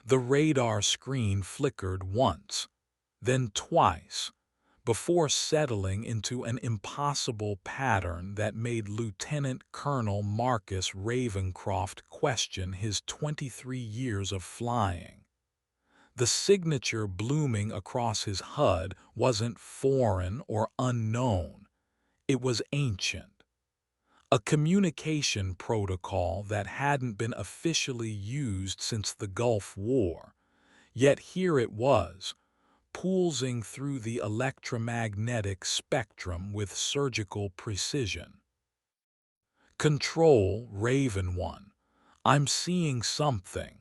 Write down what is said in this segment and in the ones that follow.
The radar screen flickered once, then twice, before settling into an impossible pattern that made Lieutenant Colonel Marcus Ravencroft question his 23 years of flying. The signature blooming across his HUD wasn't foreign or unknown. It was ancient. A communication protocol that hadn't been officially used since the Gulf War. Yet here it was, pulsing through the electromagnetic spectrum with surgical precision. Control, Raven 1. I'm seeing something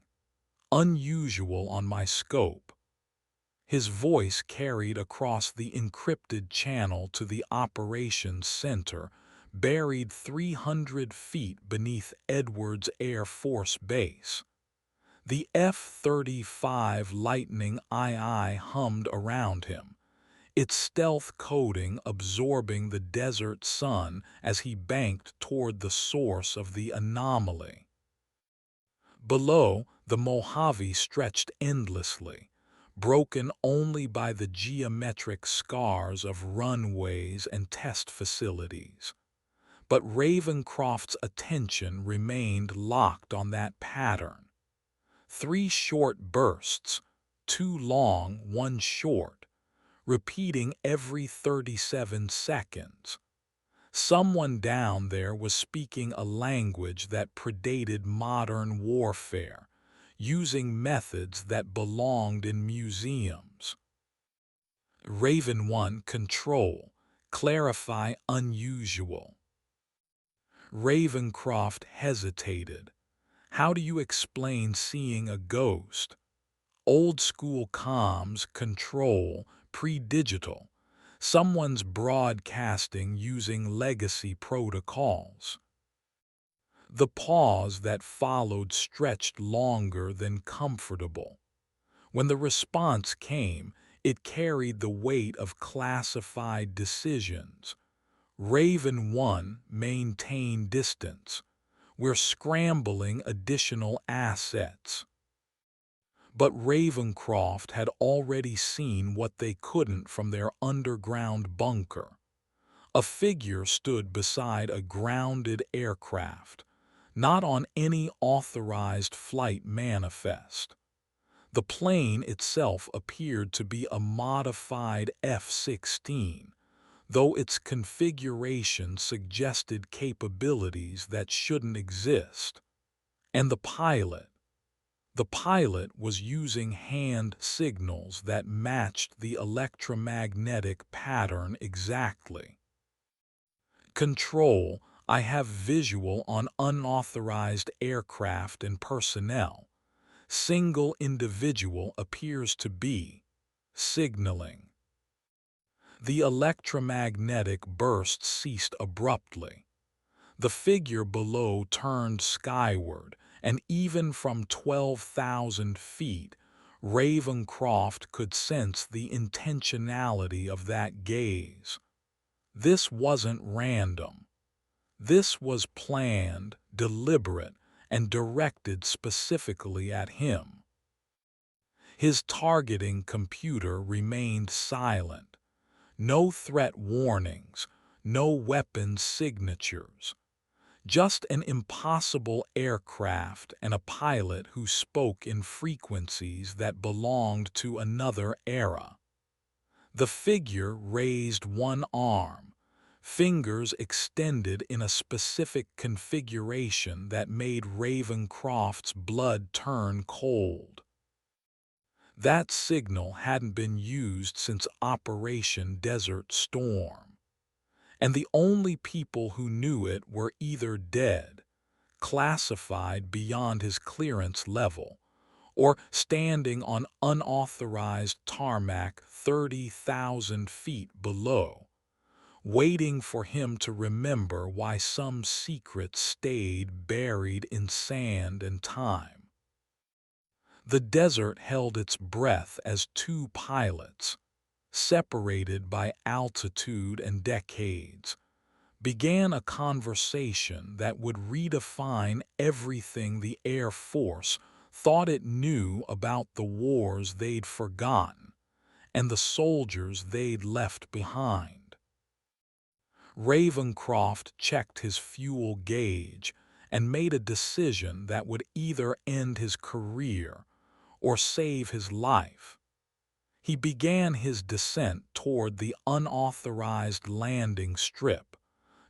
unusual on my scope. His voice carried across the encrypted channel to the operations center, buried 300 feet beneath Edwards Air Force Base. The F-35 Lightning II hummed around him, its stealth coating absorbing the desert sun as he banked toward the source of the anomaly. Below, the Mojave stretched endlessly, broken only by the geometric scars of runways and test facilities. But Ravencroft's attention remained locked on that pattern. 3 short bursts, 2 long, 1 short, repeating every 37 seconds. Someone down there was speaking a language that predated modern warfare, using methods that belonged in museums. Raven 1 Control, clarify unusual. Ravencroft hesitated. How do you explain seeing a ghost? Old school comms, control, pre-digital. Someone's broadcasting using legacy protocols. The pause that followed stretched longer than comfortable. When the response came, it carried the weight of classified decisions. Raven 1, maintain distance. We're scrambling additional assets. But Ravencroft had already seen what they couldn't from their underground bunker. A figure stood beside a grounded aircraft, not on any authorized flight manifest. The plane itself appeared to be a modified F-16, though its configuration suggested capabilities that shouldn't exist. And the pilot was using hand signals that matched the electromagnetic pattern exactly. Control, I have visual on unauthorized aircraft and personnel. Single individual appears to be signaling. The electromagnetic burst ceased abruptly. The figure below turned skyward, and even from 12,000 feet, Ravencroft could sense the intentionality of that gaze. This wasn't random. This was planned, deliberate, and directed specifically at him. His targeting computer remained silent. No threat warnings, no weapons signatures. Just an impossible aircraft and a pilot who spoke in frequencies that belonged to another era. The figure raised one arm, fingers extended in a specific configuration that made Ravencroft's blood turn cold. That signal hadn't been used since Operation Desert Storm, and the only people who knew it were either dead, classified beyond his clearance level, or standing on unauthorized tarmac 30,000 feet below, waiting for him to remember why some secret stayed buried in sand and time. The desert held its breath as 2 pilots, separated by altitude and decades, began a conversation that would redefine everything the Air Force thought it knew about the wars they'd forgotten and the soldiers they'd left behind. Ravencroft checked his fuel gauge and made a decision that would either end his career or save his life. He began his descent toward the unauthorized landing strip,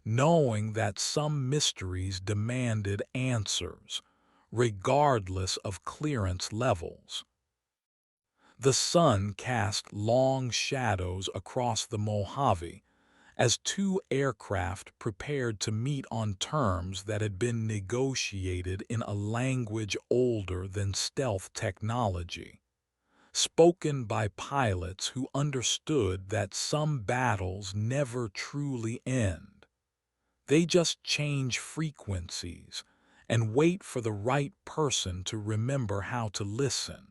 knowing that some mysteries demanded answers, regardless of clearance levels. The sun cast long shadows across the Mojave as two aircraft prepared to meet on terms that had been negotiated in a language older than stealth technology, spoken by pilots who understood that some battles never truly end. They just change frequencies and wait for the right person to remember how to listen.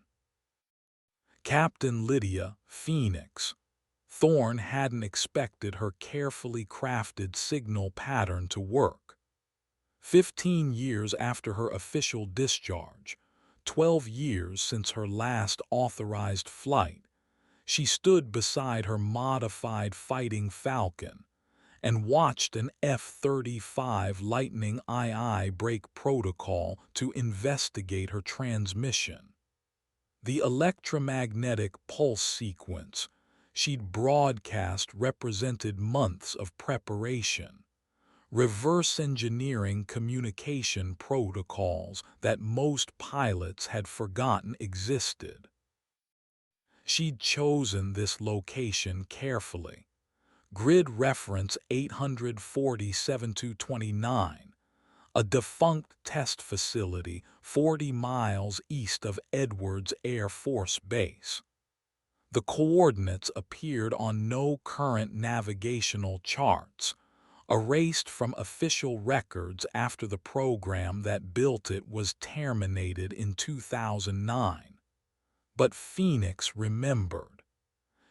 Captain Lydia Phoenix Thorne hadn't expected her carefully crafted signal pattern to work. 15 years after her official discharge, 12 years since her last authorized flight, she stood beside her modified Fighting Falcon and watched an F-35 Lightning II break protocol to investigate her transmission. The electromagnetic pulse sequence she'd broadcast represented months of preparation, reverse engineering communication protocols that most pilots had forgotten existed. She'd chosen this location carefully. Grid reference 847-29, a defunct test facility 40 miles east of Edwards Air Force Base. The coordinates appeared on no current navigational charts, erased from official records after the program that built it was terminated in 2009. But Phoenix remembered.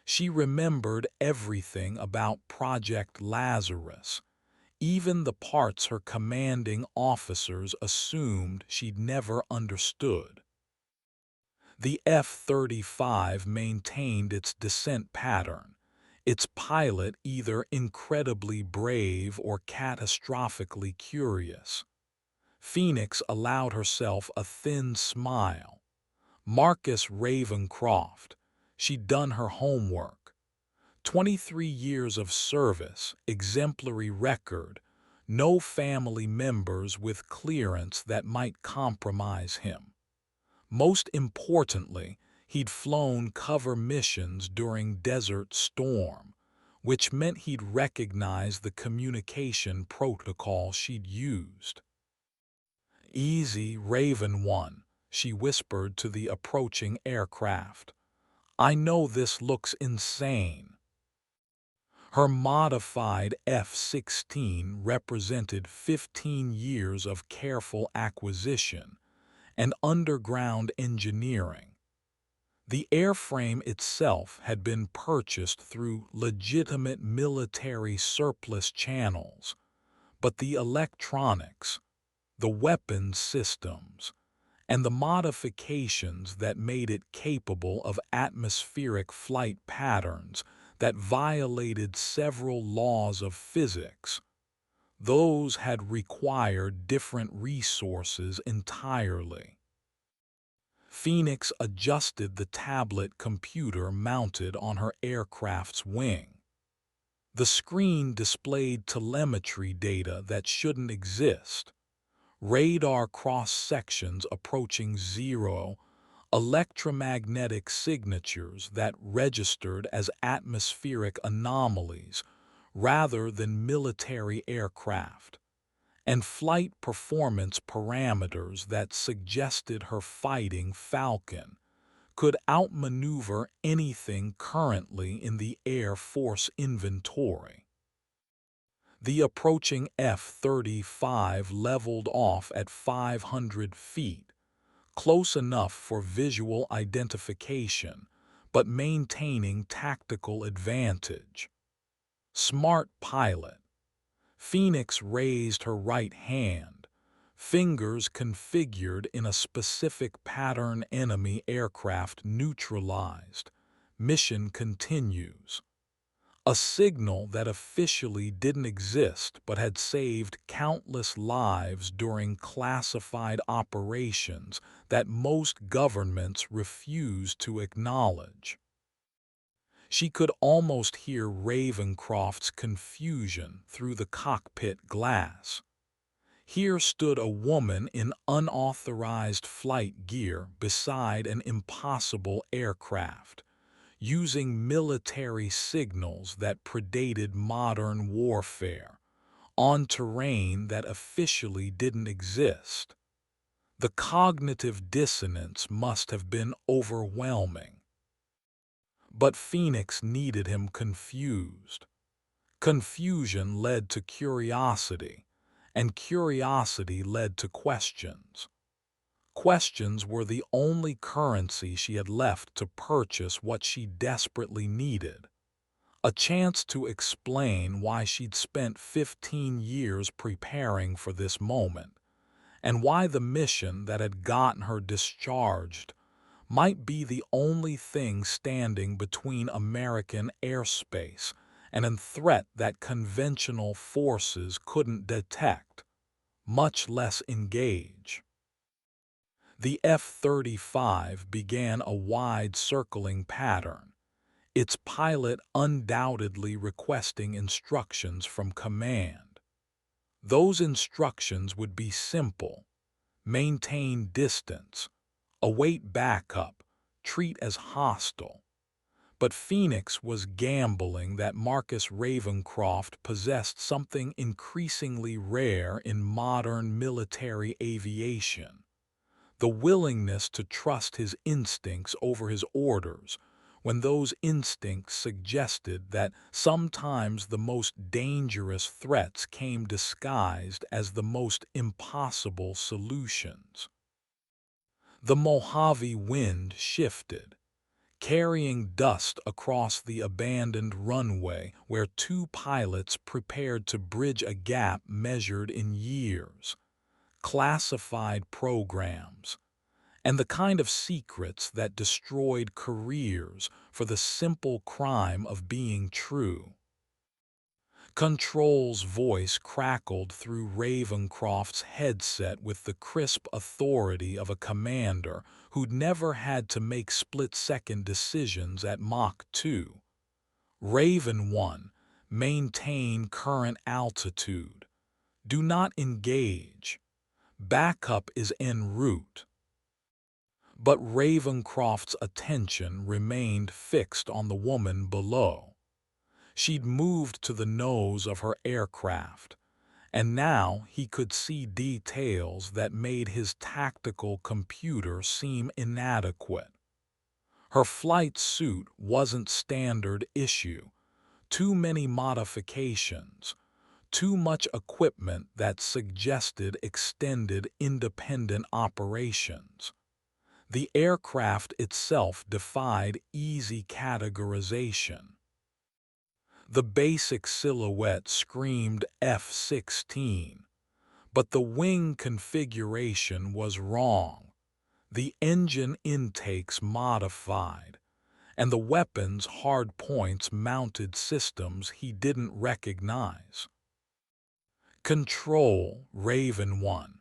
She remembered everything about Project Lazarus, even the parts her commanding officers assumed she'd never understood. The F-35 maintained its descent pattern, its pilot either incredibly brave or catastrophically curious. Phoenix allowed herself a thin smile. Marcus Ravencroft, she'd done her homework. 23 years of service, exemplary record, no family members with clearance that might compromise him. Most importantly, he'd flown cover missions during Desert Storm, which meant he'd recognized the communication protocol she'd used. "Easy, Raven One," she whispered to the approaching aircraft. "I know this looks insane." Her modified F-16 represented 15 years of careful acquisition and underground engineering. The airframe itself had been purchased through legitimate military surplus channels, but the electronics, the weapons systems, and the modifications that made it capable of atmospheric flight patterns that violated several laws of physics, those had required different resources entirely. Phoenix adjusted the tablet computer mounted on her aircraft's wing. The screen displayed telemetry data that shouldn't exist. Radar cross-sections approaching zero, electromagnetic signatures that registered as atmospheric anomalies rather than military aircraft, and flight performance parameters that suggested her Fighting Falcon could outmaneuver anything currently in the Air Force inventory. The approaching F-35 leveled off at 500 feet, close enough for visual identification, but maintaining tactical advantage. Smart pilot. Phoenix raised her right hand, Fingers configured in a specific pattern. Enemy aircraft neutralized. Mission continues. A signal that officially didn't exist but had saved countless lives during classified operations that most governments refused to acknowledge. She could almost hear Ravencroft's confusion through the cockpit glass. Here stood a woman in unauthorized flight gear beside an impossible aircraft, using military signals that predated modern warfare, on terrain that officially didn't exist. The cognitive dissonance must have been overwhelming. But Phoenix needed him confused. Confusion led to curiosity, and curiosity led to questions. Questions were the only currency she had left to purchase what she desperately needed: a chance to explain why she'd spent 15 years preparing for this moment, and why the mission that had gotten her discharged might be the only thing standing between American airspace and a threat that conventional forces couldn't detect, much less engage. The F-35 began a wide circling pattern, its pilot undoubtedly requesting instructions from command. Those instructions would be simple: maintain distance, await backup, treat as hostile. But Phoenix was gambling that Marcus Ravencroft possessed something increasingly rare in modern military aviation: the willingness to trust his instincts over his orders, when those instincts suggested that sometimes the most dangerous threats came disguised as the most impossible solutions. The Mojave wind shifted, carrying dust across the abandoned runway where two pilots prepared to bridge a gap measured in years. Classified programs, and the kind of secrets that destroyed careers for the simple crime of being true. Control's voice crackled through Ravencroft's headset with the crisp authority of a commander who'd never had to make split-second decisions at Mach 2. Raven 1, maintain current altitude. Do not engage. Backup is en route. But Ravencroft's attention remained fixed on the woman below. She'd moved to the nose of her aircraft, and now he could see details that made his tactical computer seem inadequate. Her flight suit wasn't standard issue. Too many modifications, too much equipment that suggested extended independent operations. The aircraft itself defied easy categorization. The basic silhouette screamed F-16, but the wing configuration was wrong, the engine intakes modified, and the weapon's hardpoints mounted systems he didn't recognize. Control, Raven 1.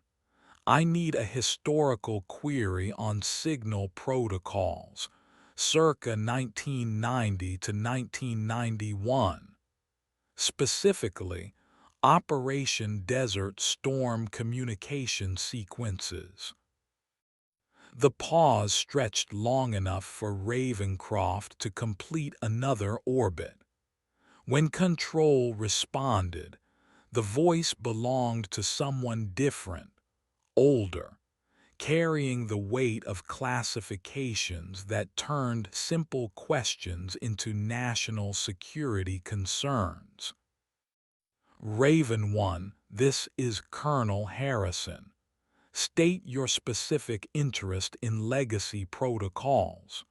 I need a historical query on signal protocols, circa 1990 to 1991. Specifically, Operation Desert Storm communication sequences. The pause stretched long enough for Ravencroft to complete another orbit. When Control responded, the voice belonged to someone different, older, carrying the weight of classifications that turned simple questions into national security concerns. Raven 1, this is Colonel Harrison. State your specific interest in legacy protocols.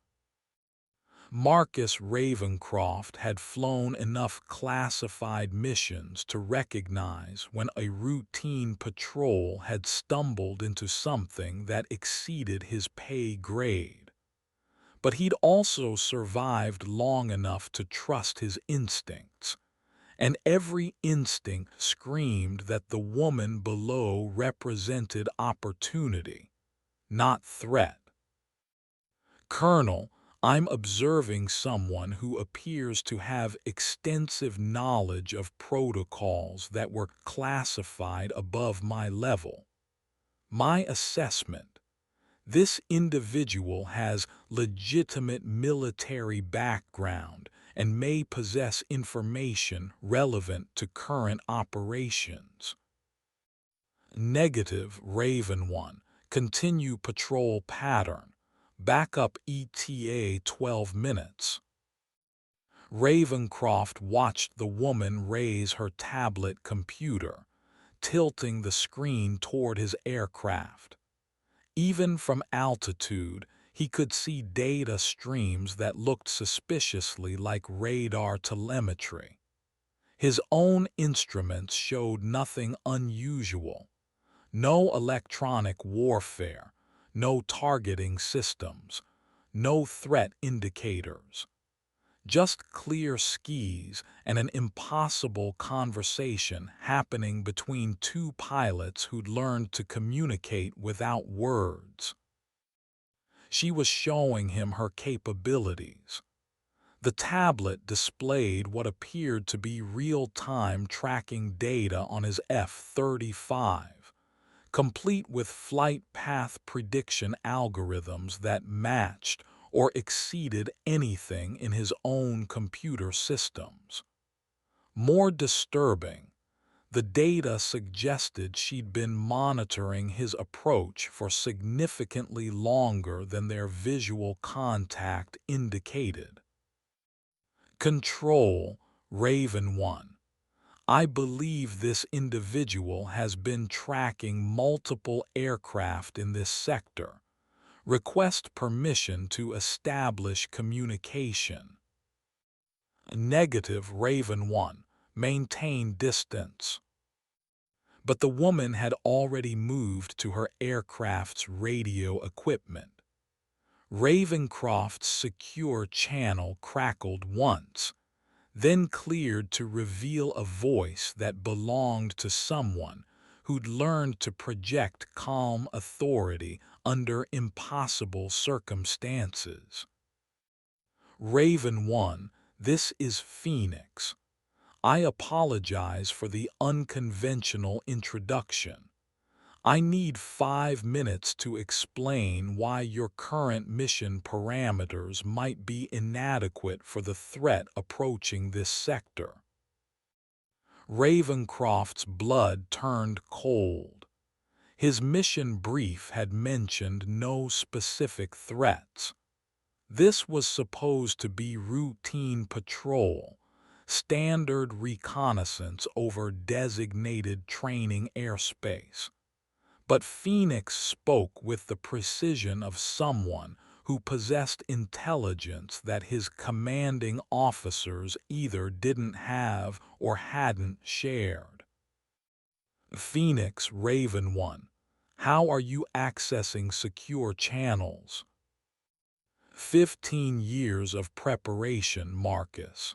Marcus Ravencroft had flown enough classified missions to recognize when a routine patrol had stumbled into something that exceeded his pay grade. But he'd also survived long enough to trust his instincts, and every instinct screamed that the woman below represented opportunity, not threat. "Colonel, I'm observing someone who appears to have extensive knowledge of protocols that were classified above my level. My assessment: this individual has legitimate military background and may possess information relevant to current operations." Negative, Raven 1. Continue patrol pattern. Backup ETA 12 minutes. Ravencroft watched the woman raise her tablet computer, tilting the screen toward his aircraft. Even from altitude, he could see data streams that looked suspiciously like radar telemetry. His own instruments showed nothing unusual. No electronic warfare, no targeting systems, no threat indicators. Just clear skies and an impossible conversation happening between two pilots who'd learned to communicate without words. She was showing him her capabilities. The tablet displayed what appeared to be real-time tracking data on his F-35, complete with flight path prediction algorithms that matched or exceeded anything in his own computer systems. More disturbing, the data suggested she'd been monitoring his approach for significantly longer than their visual contact indicated. Control, Raven 1. I believe this individual has been tracking multiple aircraft in this sector. Request permission to establish communication. Negative, Raven 1. Maintain distance. But the woman had already moved to her aircraft's radio equipment. Ravencroft's secure channel crackled once, then cleared to reveal a voice that belonged to someone who'd learned to project calm authority under impossible circumstances. Raven 1, this is Phoenix. I apologize for the unconventional introduction. I need 5 minutes to explain why your current mission parameters might be inadequate for the threat approaching this sector. Ravencroft's blood turned cold. His mission brief had mentioned no specific threats. This was supposed to be routine patrol, standard reconnaissance over designated training airspace. But Phoenix spoke with the precision of someone who possessed intelligence that his commanding officers either didn't have or hadn't shared. Phoenix, Raven 1. How are you accessing secure channels? 15 years of preparation, Marcus.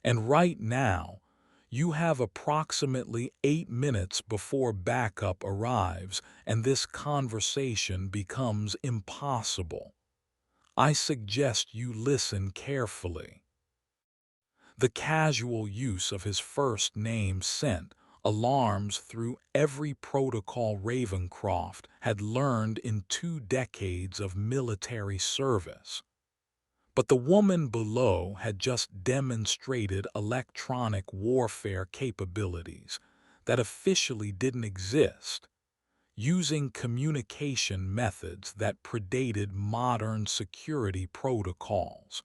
And right now, you have approximately 8 minutes before backup arrives and this conversation becomes impossible. I suggest you listen carefully. The casual use of his first name sent alarms through every protocol Ravencroft had learned in 2 decades of military service. But the woman below had just demonstrated electronic warfare capabilities that officially didn't exist, using communication methods that predated modern security protocols,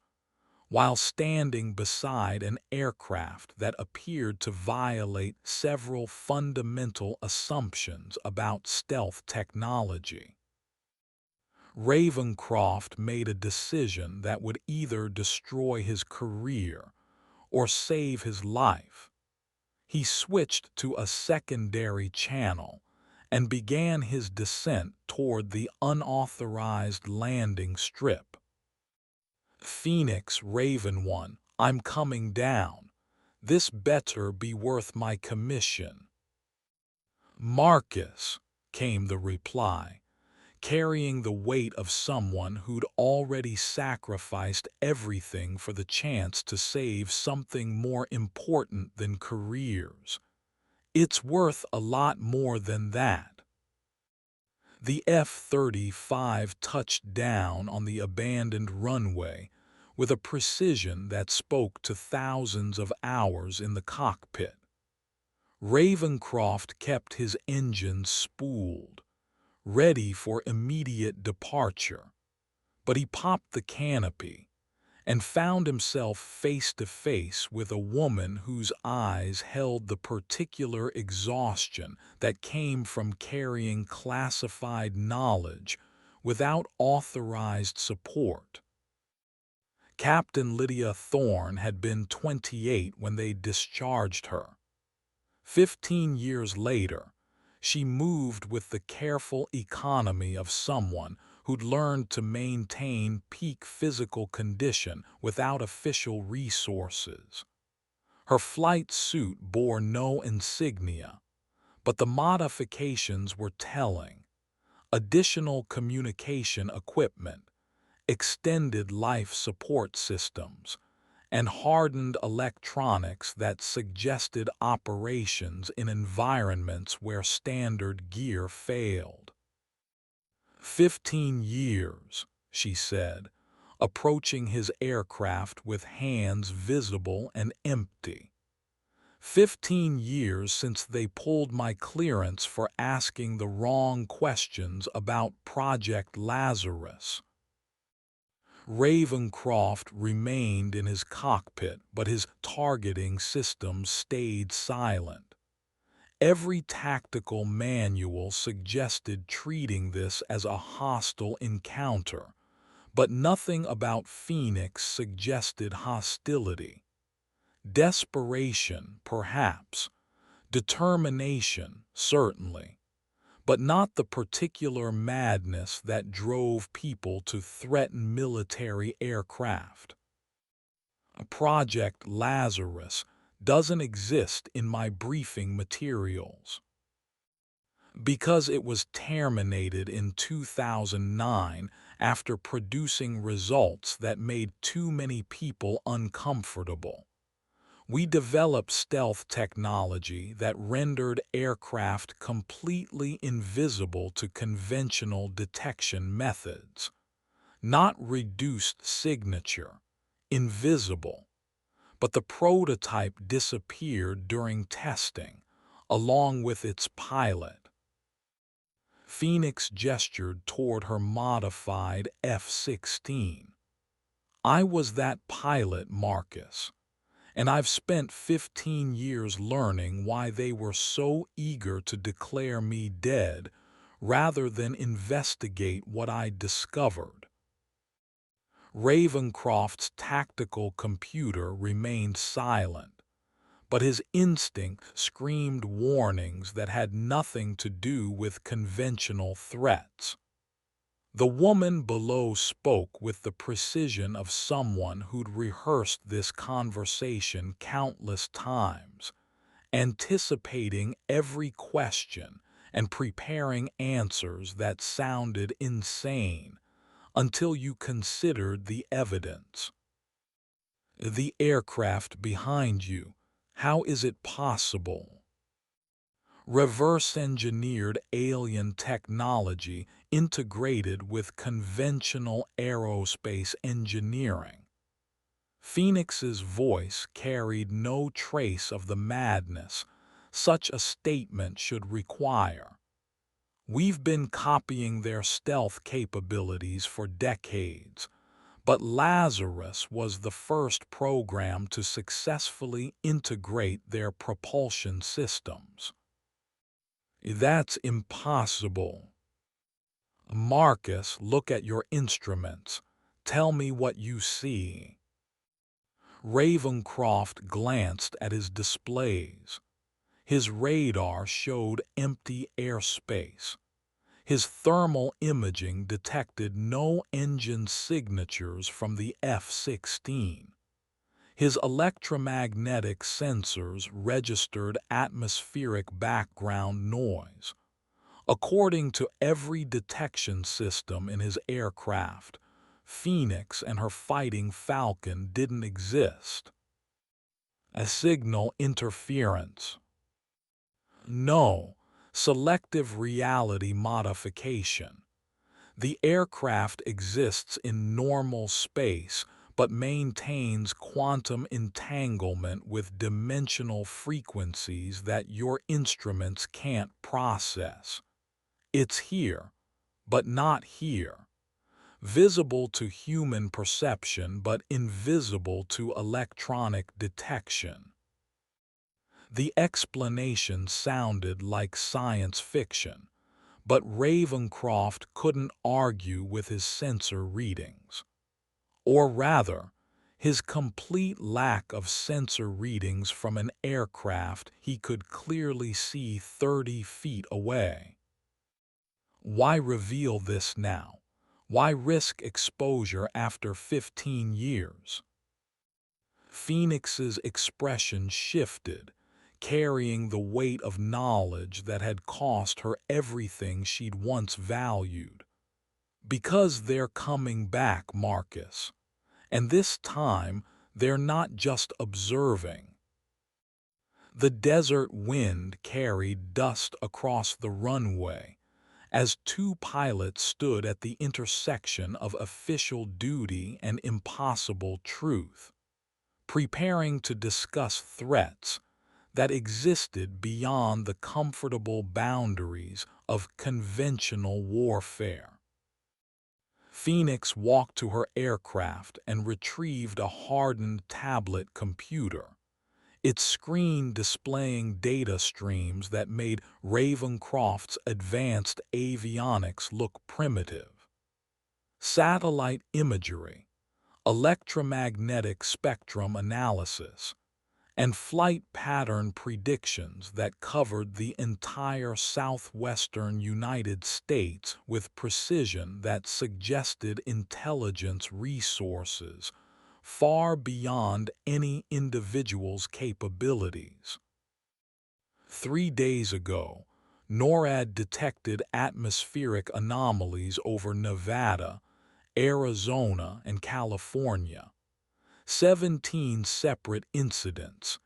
while standing beside an aircraft that appeared to violate several fundamental assumptions about stealth technology. Ravencroft made a decision that would either destroy his career or save his life. He switched to a secondary channel and began his descent toward the unauthorized landing strip. Phoenix Raven 1, I'm coming down. This better be worth my commission. Marcus, came the reply, carrying the weight of someone who'd already sacrificed everything for the chance to save something more important than careers. It's worth a lot more than that. The F-35 touched down on the abandoned runway with a precision that spoke to thousands of hours in the cockpit. Ravencroft kept his engines spooled, ready for immediate departure, but he popped the canopy and found himself face to face with a woman whose eyes held the particular exhaustion that came from carrying classified knowledge without authorized support. Captain Lydia Thorne had been 28 when they discharged her. 15 years later, she moved with the careful economy of someone who'd learned to maintain peak physical condition without official resources. Her flight suit bore no insignia, but the modifications were telling. Additional communication equipment, extended life support systems, and hardened electronics that suggested operations in environments where standard gear failed. 15 years, she said, approaching his aircraft with hands visible and empty. 15 years since they pulled my clearance for asking the wrong questions about Project Lazarus. Ravencroft remained in his cockpit, but his targeting system stayed silent. Every tactical manual suggested treating this as a hostile encounter, but nothing about Phoenix suggested hostility. Desperation, perhaps. Determination, certainly. But not the particular madness that drove people to threaten military aircraft. Project Lazarus doesn't exist in my briefing materials. Because it was terminated in 2009 after producing results that made too many people uncomfortable. We developed stealth technology that rendered aircraft completely invisible to conventional detection methods. Not reduced signature, invisible. But the prototype disappeared during testing, along with its pilot. Phoenix gestured toward her modified F-16. I was that pilot, Marcus. And I've spent 15 years learning why they were so eager to declare me dead rather than investigate what I discovered. Ravencroft's tactical computer remained silent, but his instinct screamed warnings that had nothing to do with conventional threats. The woman below spoke with the precision of someone who'd rehearsed this conversation countless times, anticipating every question and preparing answers that sounded insane until you considered the evidence. The aircraft behind you, how is it possible? Reverse-engineered alien technology integrated with conventional aerospace engineering. Phoenix's voice carried no trace of the madness such a statement should require. We've been copying their stealth capabilities for decades, but Lazarus was the first program to successfully integrate their propulsion systems. That's impossible. Marcus, look at your instruments. Tell me what you see. Ravencroft glanced at his displays. His radar showed empty airspace. His thermal imaging detected no engine signatures from the F-16. His electromagnetic sensors registered atmospheric background noise. According to every detection system in his aircraft, Phoenix and her Fighting Falcon didn't exist. A signal interference. No, selective reality modification. The aircraft exists in normal space but maintains quantum entanglement with dimensional frequencies that your instruments can't process. It's here, but not here. Visible to human perception but invisible to electronic detection. The explanation sounded like science fiction, but Ravencroft couldn't argue with his sensor readings. Or rather, his complete lack of sensor readings from an aircraft he could clearly see 30 feet away. Why reveal this now? Why risk exposure after 15 years? Phoenix's expression shifted, carrying the weight of knowledge that had cost her everything she'd once valued. Because they're coming back, Marcus. And this time, they're not just observing. The desert wind carried dust across the runway as two pilots stood at the intersection of official duty and impossible truth, preparing to discuss threats that existed beyond the comfortable boundaries of conventional warfare. Phoenix walked to her aircraft and retrieved a hardened tablet computer, its screen displaying data streams that made Ravencroft's advanced avionics look primitive. Satellite imagery, electromagnetic spectrum analysis, and flight pattern predictions that covered the entire southwestern United States with precision that suggested intelligence resources far beyond any individual's capabilities. 3 days ago, NORAD detected atmospheric anomalies over Nevada, Arizona, and California. 17 separate incidents,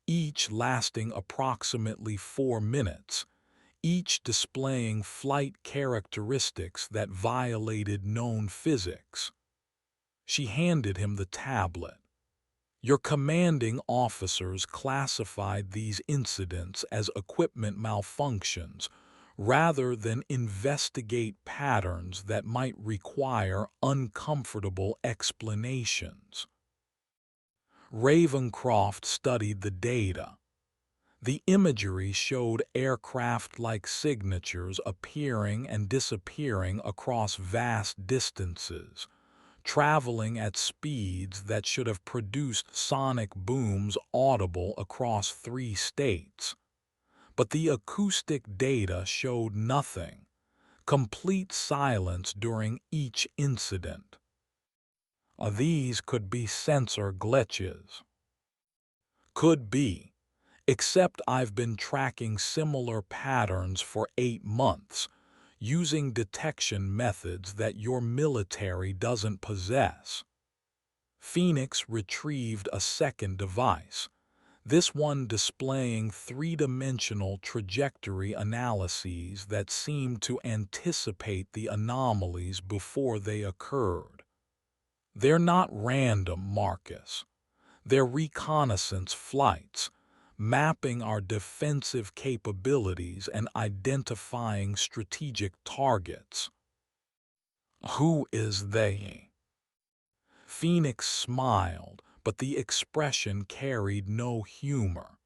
each lasting approximately 4 minutes, each displaying flight characteristics that violated known physics. She handed him the tablet. Your commanding officers classified these incidents as equipment malfunctions rather than investigate patterns that might require uncomfortable explanations. Ravencroft studied the data. The imagery showed aircraft-like signatures appearing and disappearing across vast distances, traveling at speeds that should have produced sonic booms audible across 3 states. But the acoustic data showed nothing, complete silence during each incident. These could be sensor glitches. Could be, except I've been tracking similar patterns for 8 months, using detection methods that your military doesn't possess. Phoenix retrieved a second device, this one displaying 3-dimensional trajectory analyses that seemed to anticipate the anomalies before they occurred. They're not random, Marcus. They're reconnaissance flights, mapping our defensive capabilities and identifying strategic targets. Who is they? Phoenix smiled, but the expression carried no humor.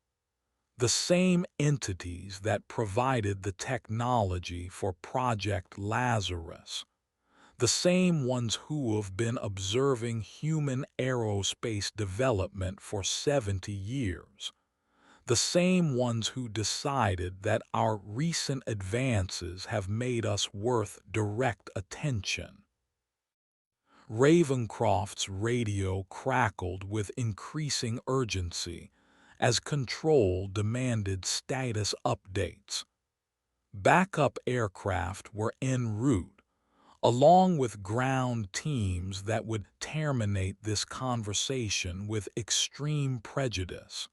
The same entities that provided the technology for Project Lazarus, the same ones who have been observing human aerospace development for 70 years, the same ones who decided that our recent advances have made us worth direct attention. Ravencroft's radio crackled with increasing urgency as Control demanded status updates. Backup aircraft were en route, along with ground teams that would terminate this conversation with extreme prejudice.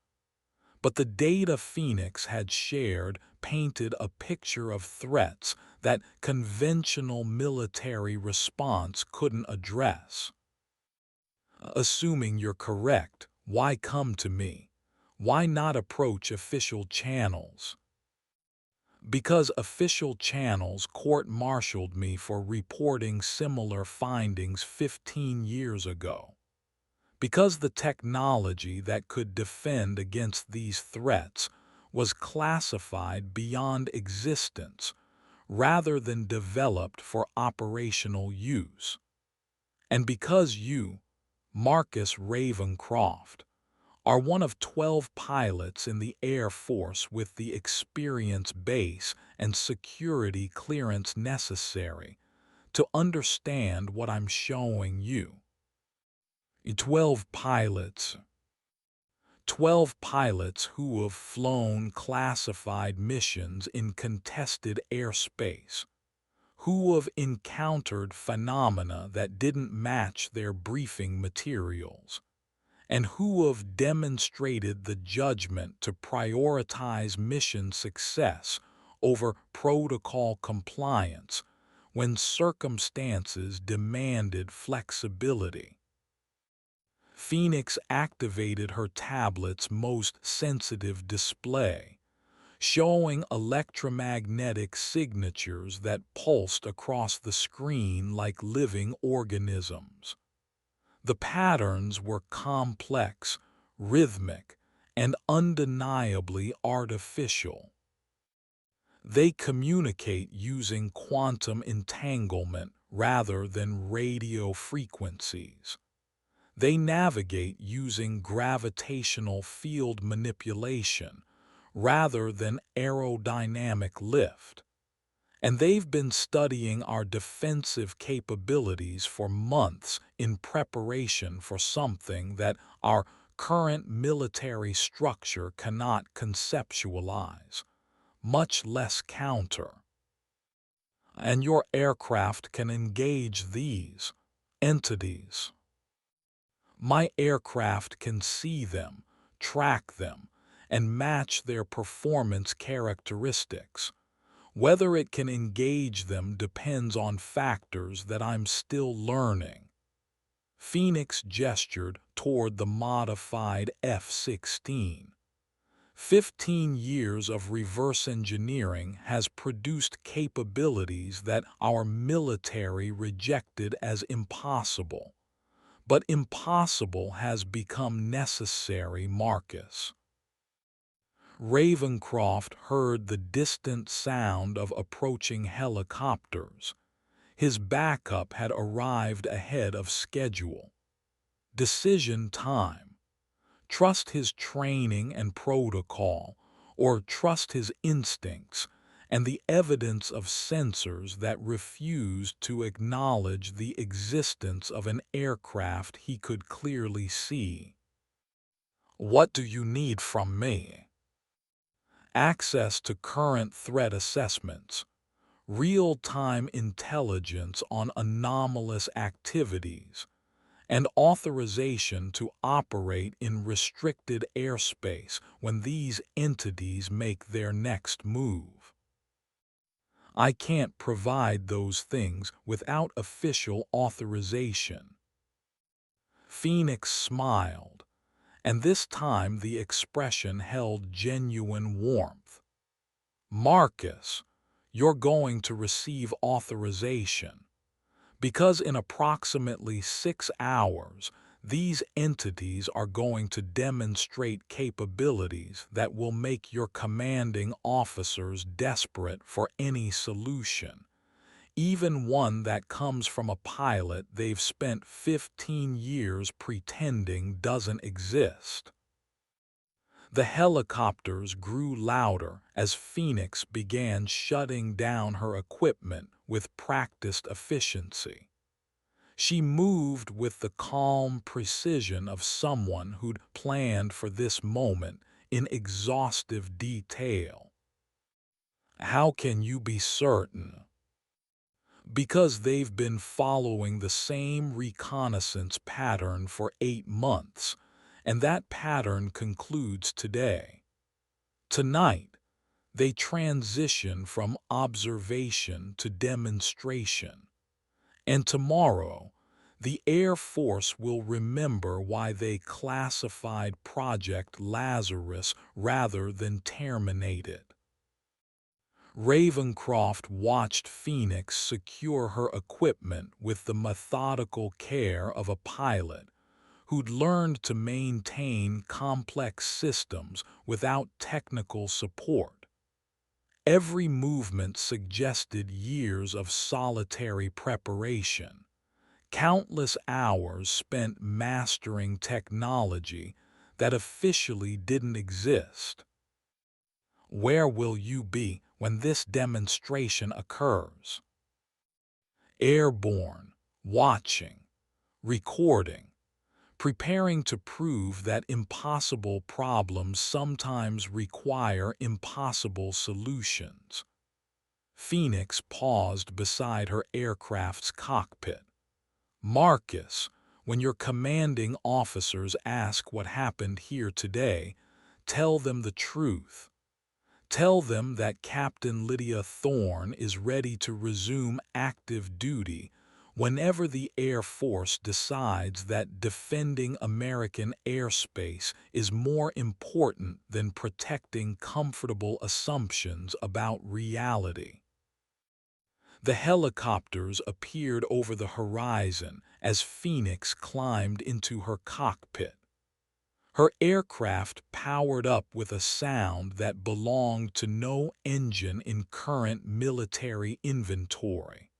But the data Phoenix had shared painted a picture of threats that conventional military response couldn't address. Assuming you're correct, why come to me? Why not approach official channels? Because official channels court-martialed me for reporting similar findings 15 years ago. Because the technology that could defend against these threats was classified beyond existence rather than developed for operational use. And because you, Marcus Ravencroft, are one of 12 pilots in the Air Force with the experience base and security clearance necessary to understand what I'm showing you. 12 pilots. 12 pilots who have flown classified missions in contested airspace, who have encountered phenomena that didn't match their briefing materials, and who have demonstrated the judgment to prioritize mission success over protocol compliance when circumstances demanded flexibility. Phoenix activated her tablet's most sensitive display, showing electromagnetic signatures that pulsed across the screen like living organisms. The patterns were complex, rhythmic, and undeniably artificial. They communicate using quantum entanglement rather than radio frequencies. They navigate using gravitational field manipulation rather than aerodynamic lift. And they've been studying our defensive capabilities for months in preparation for something that our current military structure cannot conceptualize, much less counter. And your aircraft can engage these entities. My aircraft can see them, track them, and match their performance characteristics. Whether it can engage them depends on factors that I'm still learning. Phoenix gestured toward the modified F-16. 15 years of reverse engineering has produced capabilities that our military rejected as impossible. But impossible has become necessary, Marcus. Ravencroft heard the distant sound of approaching helicopters. His backup had arrived ahead of schedule. Decision time. Trust his training and protocol, or trust his instincts and the evidence of sensors that refused to acknowledge the existence of an aircraft he could clearly see. What do you need from me? Access to current threat assessments, real-time intelligence on anomalous activities, and authorization to operate in restricted airspace when these entities make their next move. I can't provide those things without official authorization. Phoenix smiled, and this time the expression held genuine warmth. Marcus, you're going to receive authorization, because in approximately 6 hours, These entities are going to demonstrate capabilities that will make your commanding officers desperate for any solution, even one that comes from a pilot they've spent 15 years pretending doesn't exist. The helicopters grew louder as Phoenix began shutting down her equipment with practiced efficiency. She moved with the calm precision of someone who'd planned for this moment in exhaustive detail. How can you be certain? Because they've been following the same reconnaissance pattern for 8 months, and that pattern concludes today. Tonight, they transition from observation to demonstration. And tomorrow, the Air Force will remember why they classified Project Lazarus rather than terminate it. Ravencroft watched Phoenix secure her equipment with the methodical care of a pilot who'd learned to maintain complex systems without technical support. Every movement suggested years of solitary preparation, countless hours spent mastering technology that officially didn't exist. Where will you be when this demonstration occurs? Airborne, watching, recording, preparing to prove that impossible problems sometimes require impossible solutions. Phoenix paused beside her aircraft's cockpit. Marcus, when your commanding officers ask what happened here today, tell them the truth. Tell them that Captain Lydia Thorne is ready to resume active duty whenever the Air Force decides that defending American airspace is more important than protecting comfortable assumptions about reality. The helicopters appeared over the horizon as Phoenix climbed into her cockpit. Her aircraft powered up with a sound that belonged to no engine in current military inventory,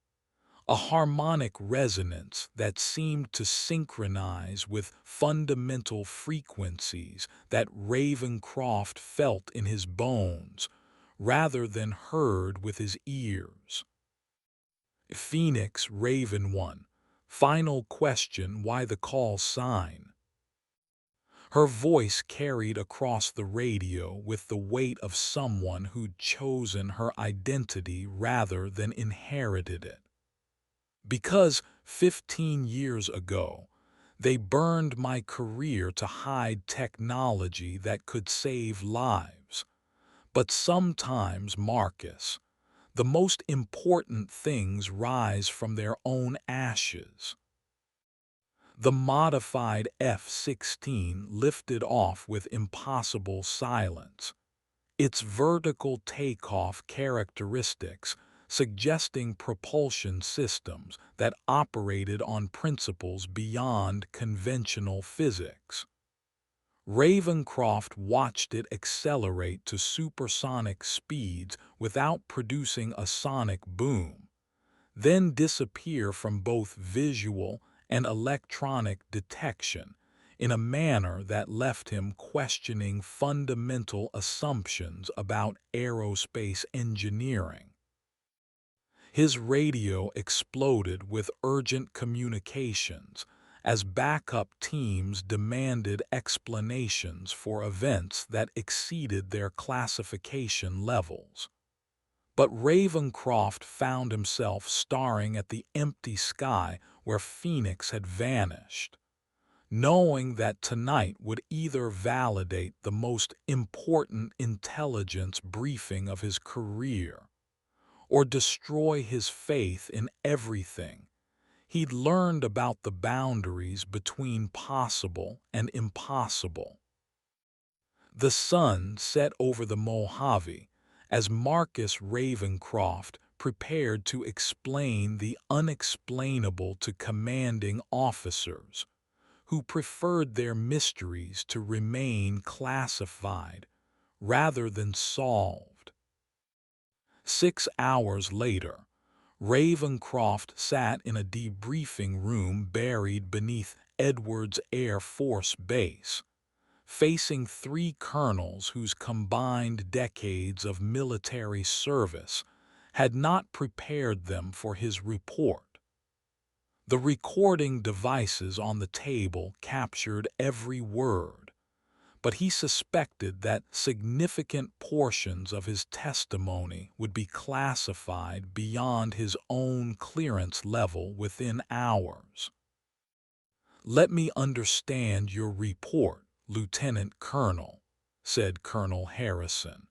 a harmonic resonance that seemed to synchronize with fundamental frequencies that Ravencroft felt in his bones rather than heard with his ears. Phoenix Raven 1. Final question: why the call sign? Her voice carried across the radio with the weight of someone who'd chosen her identity rather than inherited it. Because 15 years ago, they burned my career to hide technology that could save lives. But sometimes, Marcus, the most important things rise from their own ashes. The modified F-16 lifted off with impossible silence, its vertical takeoff characteristics suggesting propulsion systems that operated on principles beyond conventional physics. Ravencroft watched it accelerate to supersonic speeds without producing a sonic boom, then disappear from both visual and electronic detection in a manner that left him questioning fundamental assumptions about aerospace engineering. His radio exploded with urgent communications as backup teams demanded explanations for events that exceeded their classification levels. But Ravencroft found himself staring at the empty sky where Phoenix had vanished, knowing that tonight would either validate the most important intelligence briefing of his career or destroy his faith in everything he'd learned about the boundaries between possible and impossible. The sun set over the Mojave as Marcus Ravencroft prepared to explain the unexplainable to commanding officers, who preferred their mysteries to remain classified rather than solved. 6 hours later, Ravencroft sat in a debriefing room buried beneath Edwards Air Force Base, facing three colonels whose combined decades of military service had not prepared them for his report. The recording devices on the table captured every word, but he suspected that significant portions of his testimony would be classified beyond his own clearance level within hours. "Let me understand your report, Lieutenant Colonel," said Colonel Harrison,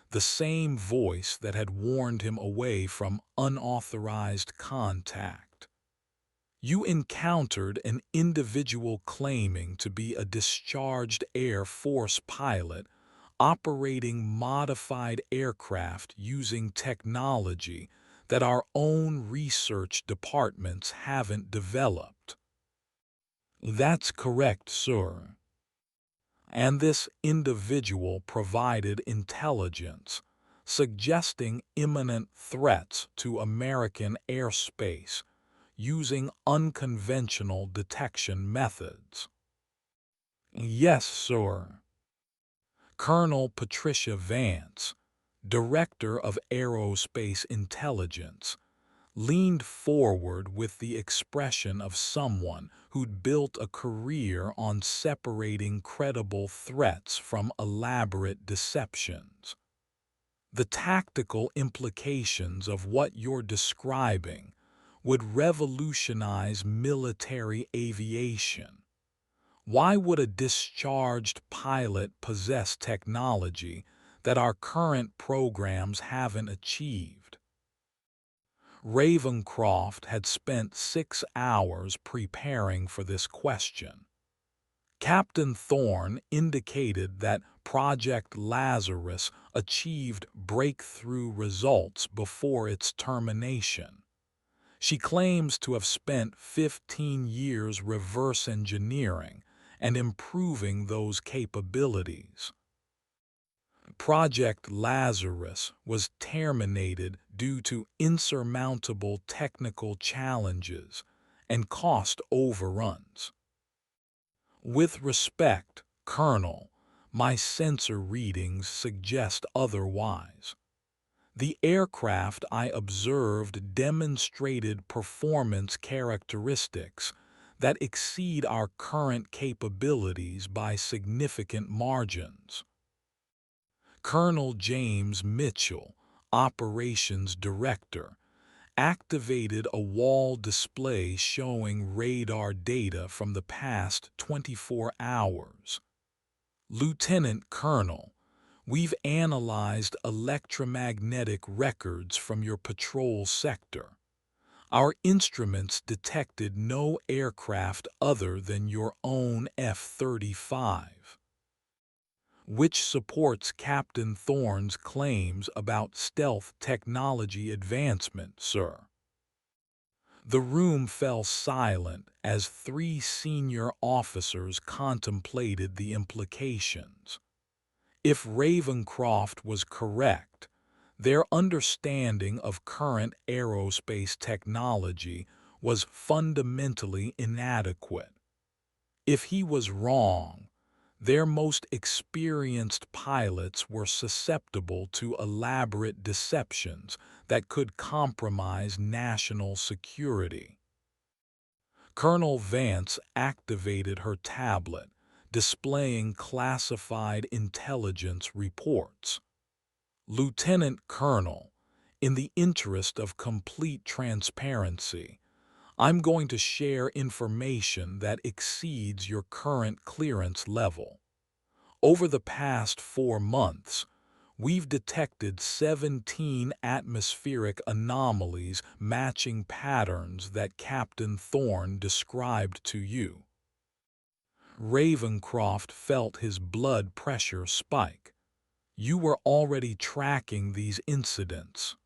the same voice that had warned him away from unauthorized contact. "You encountered an individual claiming to be a discharged Air Force pilot operating modified aircraft using technology that our own research departments haven't developed." "That's correct, sir." "And this individual provided intelligence, suggesting imminent threats to American airspace using unconventional detection methods." "Yes, sir." Colonel Patricia Vance, Director of Aerospace Intelligence, leaned forward with the expression of someone who'd built a career on separating credible threats from elaborate deceptions. "The tactical implications of what you're describing would revolutionize military aviation. Why would a discharged pilot possess technology that our current programs haven't achieved?" Ravencroft had spent 6 hours preparing for this question. Captain Thorne indicated that Project Lazarus achieved breakthrough results before its termination. She claims to have spent 15 years reverse engineering and improving those capabilities. Project Lazarus was terminated due to insurmountable technical challenges and cost overruns. "With respect, Colonel, my sensor readings suggest otherwise. The aircraft I observed demonstrated performance characteristics that exceed our current capabilities by significant margins." Colonel James Mitchell, Operations Director, activated a wall display showing radar data from the past 24 hours. "Lieutenant Colonel, we've analyzed electromagnetic records from your patrol sector. Our instruments detected no aircraft other than your own F-35. Which supports Captain Thorne's claims about stealth technology advancement, sir." The room fell silent as three senior officers contemplated the implications. If Ravencroft was correct, their understanding of current aerospace technology was fundamentally inadequate. If he was wrong, their most experienced pilots were susceptible to elaborate deceptions that could compromise national security. Colonel Vance activated her tablet, displaying classified intelligence reports. "Lieutenant Colonel, in the interest of complete transparency, I'm going to share information that exceeds your current clearance level. Over the past 4 months, we've detected 17 atmospheric anomalies matching patterns that Captain Thorne described to you." Ravencroft felt his blood pressure spike. "You were already tracking these incidents."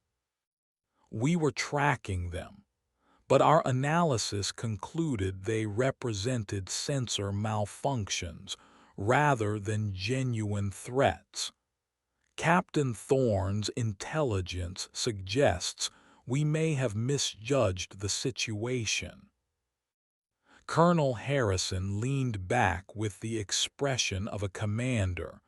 "We were tracking them, but our analysis concluded they represented sensor malfunctions rather than genuine threats. Captain Thorne's intelligence suggests we may have misjudged the situation. Colonel Harrison leaned back with the expression of a commander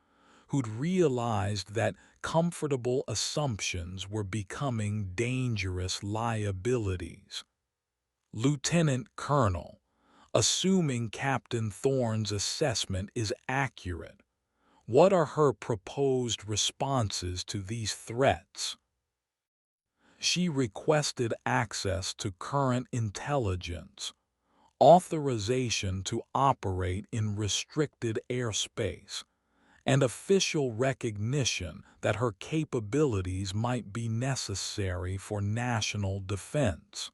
who'd realized that comfortable assumptions were becoming dangerous liabilities. Lieutenant Colonel, assuming Captain Thorne's assessment is accurate, what are her proposed responses to these threats? She requested access to current intelligence, authorization to operate in restricted airspace, and official recognition that her capabilities might be necessary for national defense.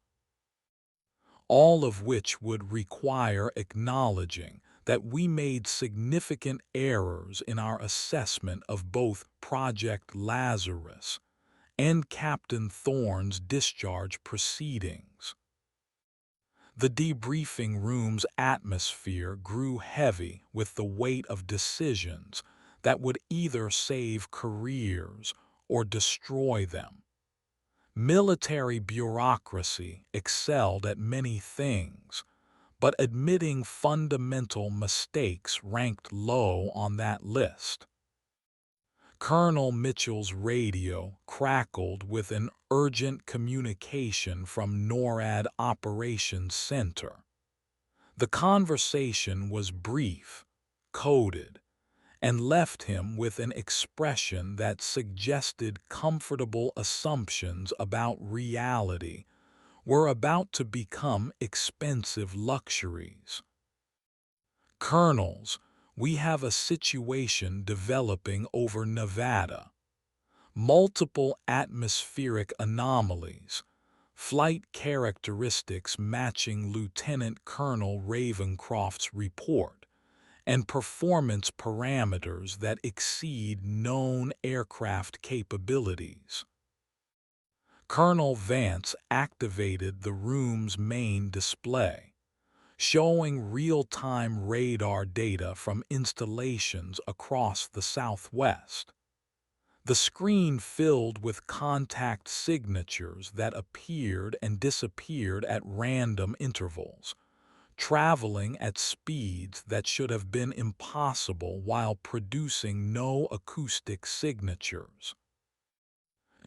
All of which would require acknowledging that we made significant errors in our assessment of both Project Lazarus and Captain Thorne's discharge proceedings. The debriefing room's atmosphere grew heavy with the weight of decisions that would either save careers or destroy them. Military bureaucracy excelled at many things, but admitting fundamental mistakes ranked low on that list. Colonel Mitchell's radio crackled with an urgent communication from NORAD Operations Center. The conversation was brief, coded, and left him with an expression that suggested comfortable assumptions about reality were about to become expensive luxuries. Colonels, we have a situation developing over Nevada. Multiple atmospheric anomalies, flight characteristics matching Lieutenant Colonel Ravencroft's report, and performance parameters that exceed known aircraft capabilities. Colonel Vance activated the room's main display, showing real-time radar data from installations across the Southwest. The screen filled with contact signatures that appeared and disappeared at random intervals, traveling at speeds that should have been impossible while producing no acoustic signatures.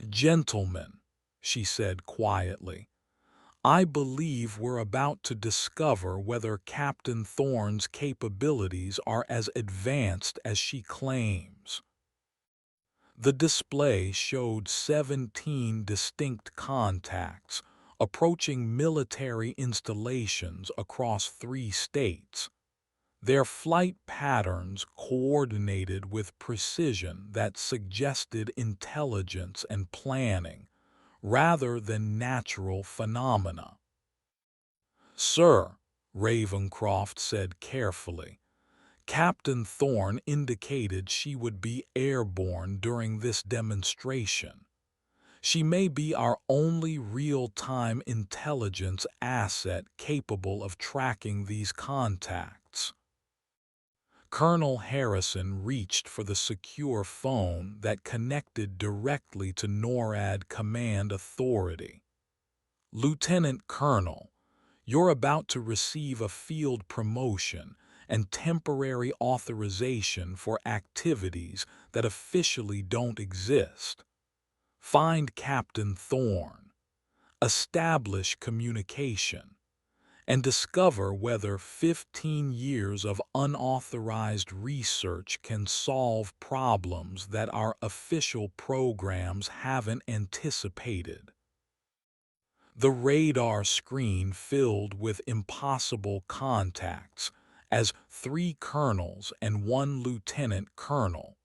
"Gentlemen," she said quietly, "I believe we're about to discover whether Captain Thorne's capabilities are as advanced as she claims." The display showed 17 distinct contacts approaching military installations across 3 states, their flight patterns coordinated with precision that suggested intelligence and planning rather than natural phenomena. "Sir," Ravencroft said carefully, "Captain Thorne indicated she would be airborne during this demonstration. She may be our only real-time intelligence asset capable of tracking these contacts." Colonel Harrison reached for the secure phone that connected directly to NORAD Command Authority. "Lieutenant Colonel, you're about to receive a field promotion and temporary authorization for activities that officially don't exist. Find Captain Thorne, establish communication, and discover whether 15 years of unauthorized research can solve problems that our official programs haven't anticipated." The radar screen filled with impossible contacts as 3 colonels and 1 lieutenant colonel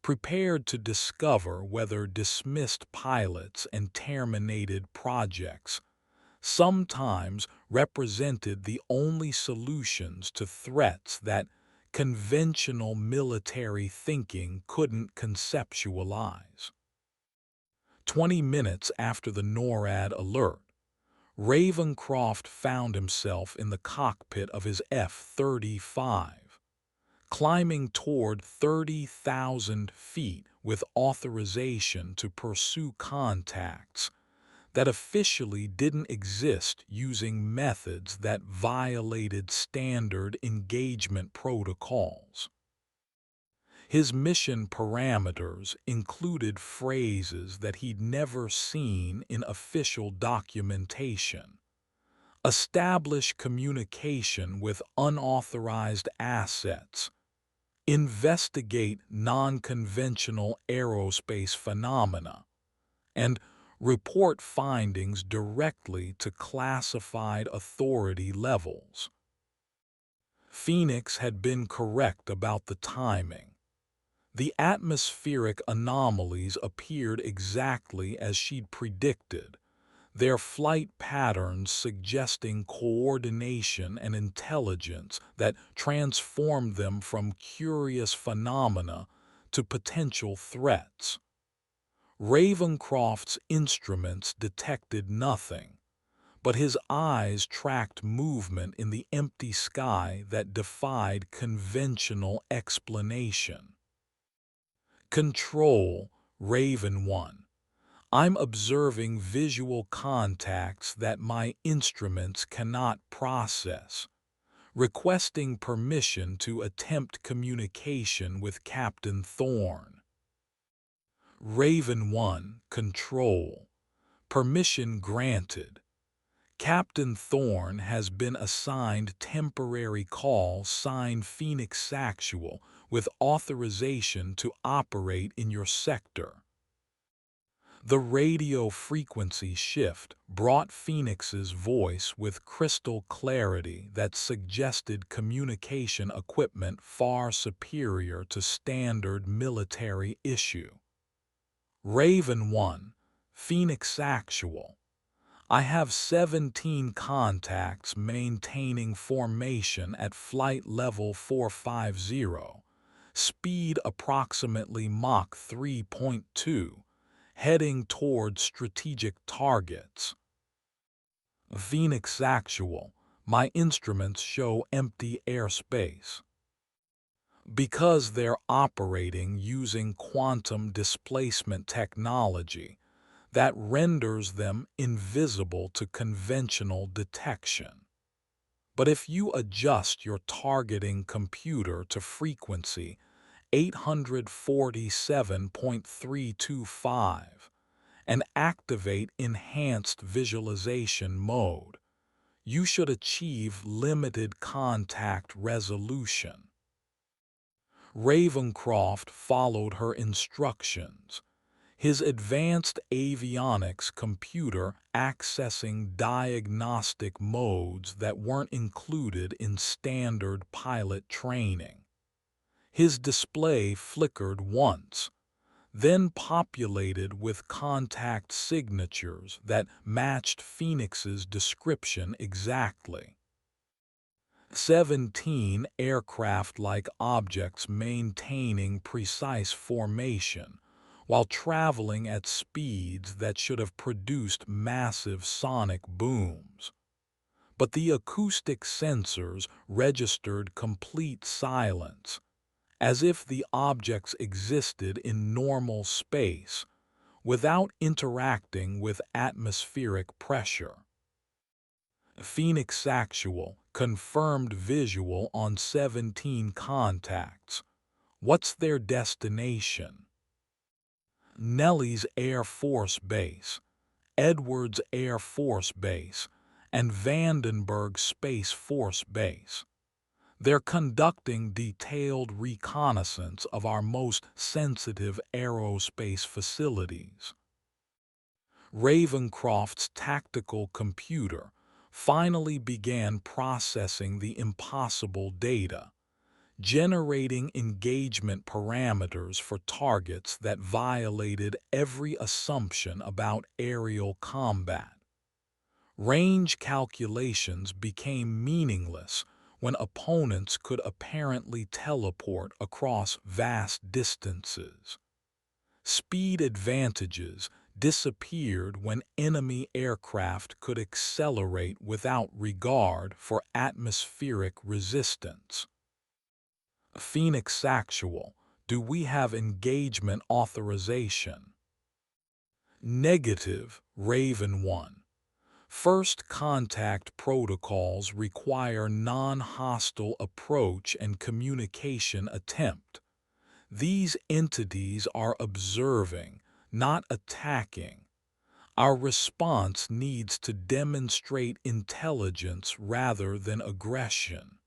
prepared to discover whether dismissed pilots and terminated projects sometimes represented the only solutions to threats that conventional military thinking couldn't conceptualize. 20 minutes after the NORAD alert, Ravencroft found himself in the cockpit of his F-35, climbing toward 30,000 feet with authorization to pursue contacts that officially didn't exist using methods that violated standard engagement protocols. His mission parameters included phrases that he'd never seen in official documentation. Establish communication with unauthorized assets. Investigate non-conventional aerospace phenomena. And report findings directly to classified authority levels. Phoenix had been correct about the timing. The atmospheric anomalies appeared exactly as she'd predicted, their flight patterns suggesting coordination and intelligence that transformed them from curious phenomena to potential threats. Ravencroft's instruments detected nothing, but his eyes tracked movement in the empty sky that defied conventional explanation. Control, Raven 1. I'm observing visual contacts that my instruments cannot process, requesting permission to attempt communication with Captain Thorne. Raven 1, Control. Permission granted. Captain Thorne has been assigned temporary call sign Phoenix Actual with authorization to operate in your sector. The radio frequency shift brought Phoenix's voice with crystal clarity that suggested communication equipment far superior to standard military issue. Raven 1, Phoenix Actual. I have 17 contacts maintaining formation at flight level 450, speed approximately Mach 3.2, heading toward strategic targets. Phoenix Actual, my instruments show empty airspace. Because they're operating using quantum displacement technology, that renders them invisible to conventional detection. But if you adjust your targeting computer to frequency 847.325 and activate enhanced visualization mode, you should achieve limited contact resolution. Ravencroft followed her instructions, his advanced avionics computer accessing diagnostic modes that weren't included in standard pilot training. His display flickered once, then populated with contact signatures that matched Phoenix's description exactly. 17 aircraft-like objects maintaining precise formation, while traveling at speeds that should have produced massive sonic booms. But the acoustic sensors registered complete silence, as if the objects existed in normal space, without interacting with atmospheric pressure. Phoenix Actual confirmed visual on 17 contacts. What's their destination? Nellis Air Force Base, Edwards Air Force Base, and Vandenberg Space Force Base. They're conducting detailed reconnaissance of our most sensitive aerospace facilities. Ravencroft's tactical computer finally began processing the impossible data, generating engagement parameters for targets that violated every assumption about aerial combat. Range calculations became meaningless when opponents could apparently teleport across vast distances. Speed advantages disappeared when enemy aircraft could accelerate without regard for atmospheric resistance. Phoenix Actual, do we have engagement authorization? Negative, Raven 1. First contact protocols require non-hostile approach and communication attempt. These entities are observing, not attacking. Our response needs to demonstrate intelligence rather than aggression.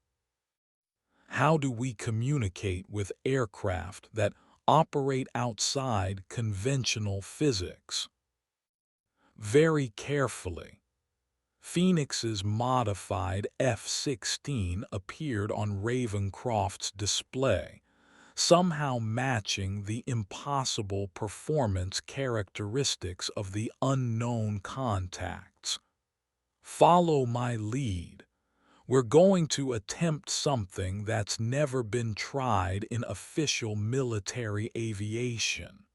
How do we communicate with aircraft that operate outside conventional physics? Very carefully. Phoenix's modified F-16 appeared on Ravencroft's display, somehow matching the impossible performance characteristics of the unknown contacts. Follow my lead. We're going to attempt something that's never been tried in official military aviation.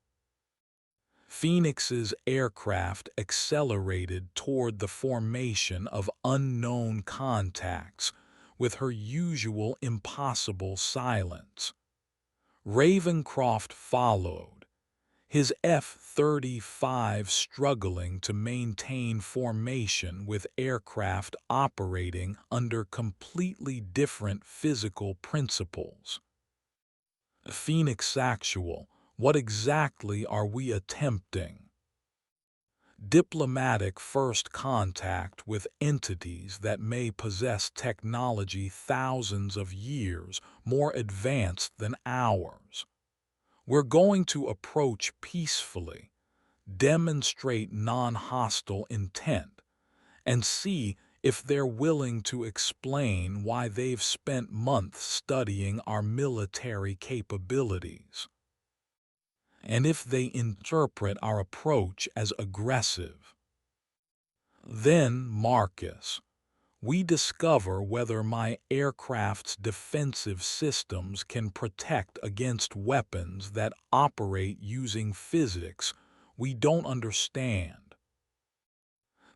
Phoenix's aircraft accelerated toward the formation of unknown contacts with her usual impossible silence. Ravencroft followed, his F-35 struggling to maintain formation with aircraft operating under completely different physical principles. Phoenix Actual, what exactly are we attempting? Diplomatic first contact with entities that may possess technology thousands of years more advanced than ours. We're going to approach peacefully, demonstrate non-hostile intent, and see if they're willing to explain why they've spent months studying our military capabilities. And if they interpret our approach as aggressive. Then, Marcus, we discover whether my aircraft's defensive systems can protect against weapons that operate using physics we don't understand.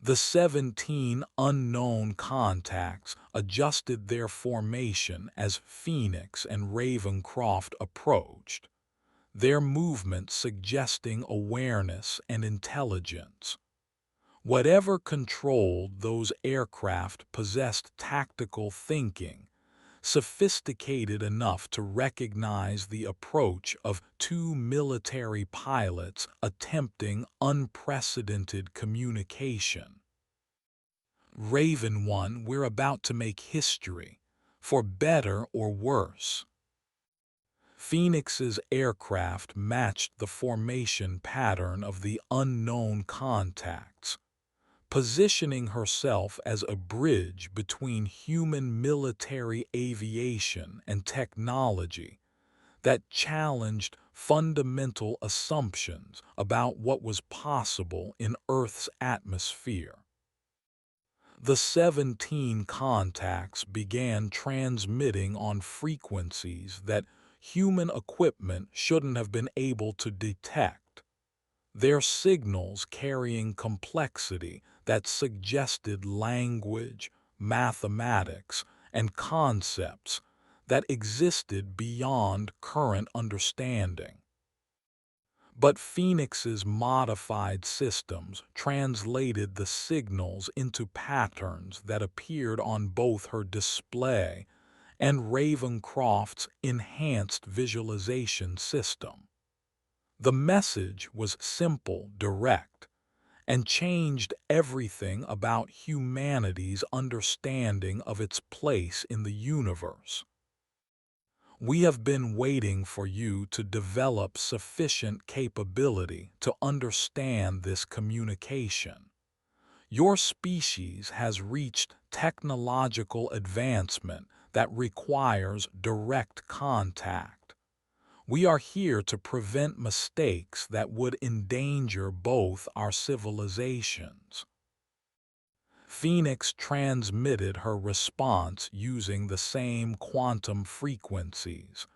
The 17 unknown contacts adjusted their formation as Phoenix and Ravencroft approached, their movement suggesting awareness and intelligence. Whatever controlled those aircraft possessed tactical thinking, sophisticated enough to recognize the approach of two military pilots attempting unprecedented communication. Raven 1, we're about to make history, for better or worse. Phoenix's aircraft matched the formation pattern of the unknown contacts, positioning herself as a bridge between human military aviation and technology that challenged fundamental assumptions about what was possible in Earth's atmosphere. The 17 contacts began transmitting on frequencies that human equipment shouldn't have been able to detect, their signals carrying complexity that suggested language, mathematics, and concepts that existed beyond current understanding. But Phoenix's modified systems translated the signals into patterns that appeared on both her display and Ravencroft's enhanced visualization system. The message was simple, direct, and changed everything about humanity's understanding of its place in the universe. We have been waiting for you to develop sufficient capability to understand this communication. Your species has reached technological advancement that requires direct contact. We are here to prevent mistakes that would endanger both our civilizations. Phoenix transmitted her response using the same quantum frequencies,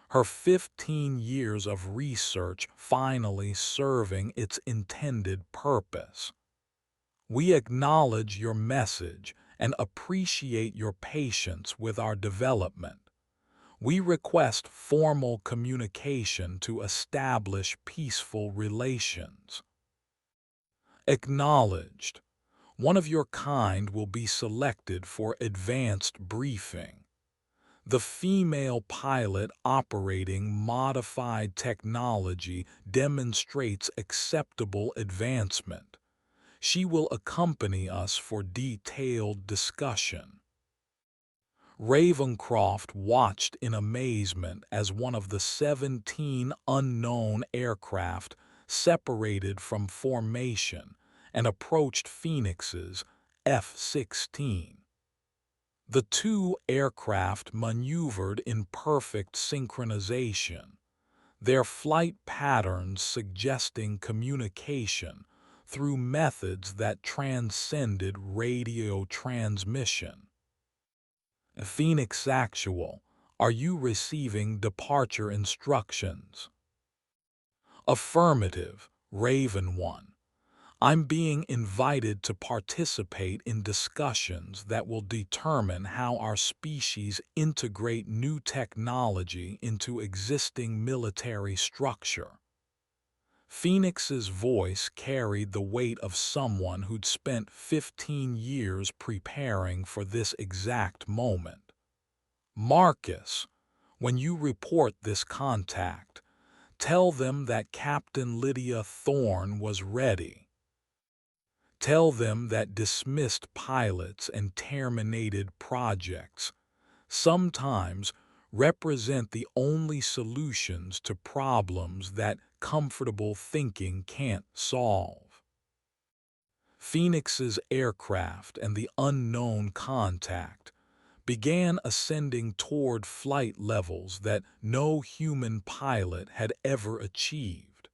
her 15 years of research finally serving its intended purpose. We acknowledge your message and appreciate your patience with our development. We request formal communication to establish peaceful relations. Acknowledged. One of your kind will be selected for advanced briefing. The female pilot operating modified technology demonstrates acceptable advancement. She will accompany us for detailed discussion. Ravencroft watched in amazement as one of the 17 unknown aircraft separated from formation and approached Phoenix's F-16. The two aircraft maneuvered in perfect synchronization, their flight patterns suggesting communication through methods that transcended radio transmission. Phoenix Actual, are you receiving departure instructions? Affirmative, Raven 1. I'm being invited to participate in discussions that will determine how our species integrate new technology into existing military structure. Phoenix's voice carried the weight of someone who'd spent 15 years preparing for this exact moment. Marcus, when you report this contact, tell them that Captain Lydia Thorne was ready. Tell them that dismissed pilots and terminated projects sometimes represent the only solutions to problems that comfortable thinking can't solve. Phoenix's aircraft and the unknown contact began ascending toward flight levels that no human pilot had ever achieved.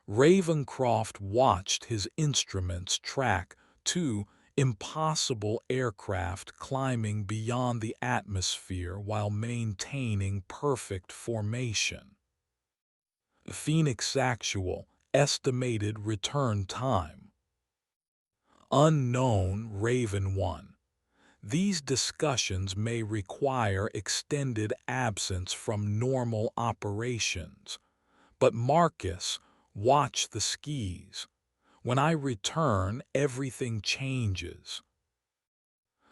Ravencroft watched his instruments track two impossible aircraft climbing beyond the atmosphere while maintaining perfect formation. Phoenix Actual, estimated return time. Unknown, Raven 1. These discussions may require extended absence from normal operations. But Marcus, watch the skis. When I return, everything changes.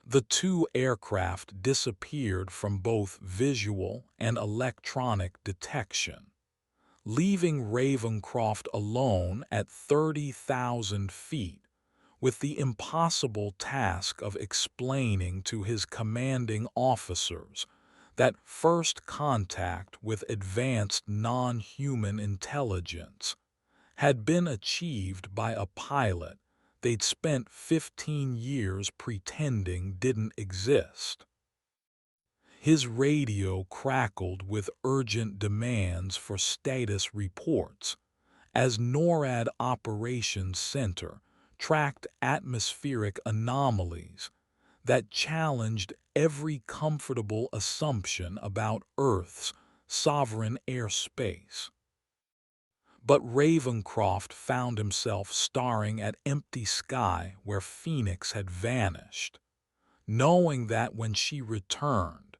The two aircraft disappeared from both visual and electronic detection, leaving Ravencroft alone at 30,000 feet with the impossible task of explaining to his commanding officers that first contact with advanced non-human intelligence had been achieved by a pilot they'd spent 15 years pretending didn't exist. His radio crackled with urgent demands for status reports as NORAD Operations Center tracked atmospheric anomalies that challenged every comfortable assumption about Earth's sovereign airspace. But Ravencroft found himself staring at empty sky where Phoenix had vanished, knowing that when she returned,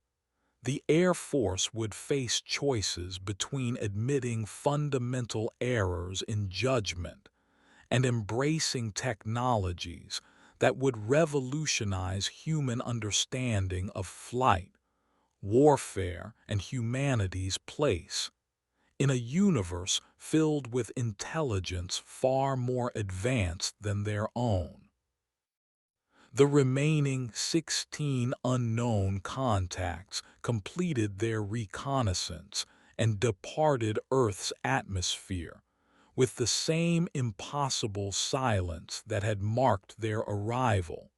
the Air Force would face choices between admitting fundamental errors in judgment and embracing technologies that would revolutionize human understanding of flight, warfare, and humanity's place in a universe filled with intelligence far more advanced than their own. The remaining 16 unknown contacts completed their reconnaissance and departed Earth's atmosphere with the same impossible silence that had marked their arrival,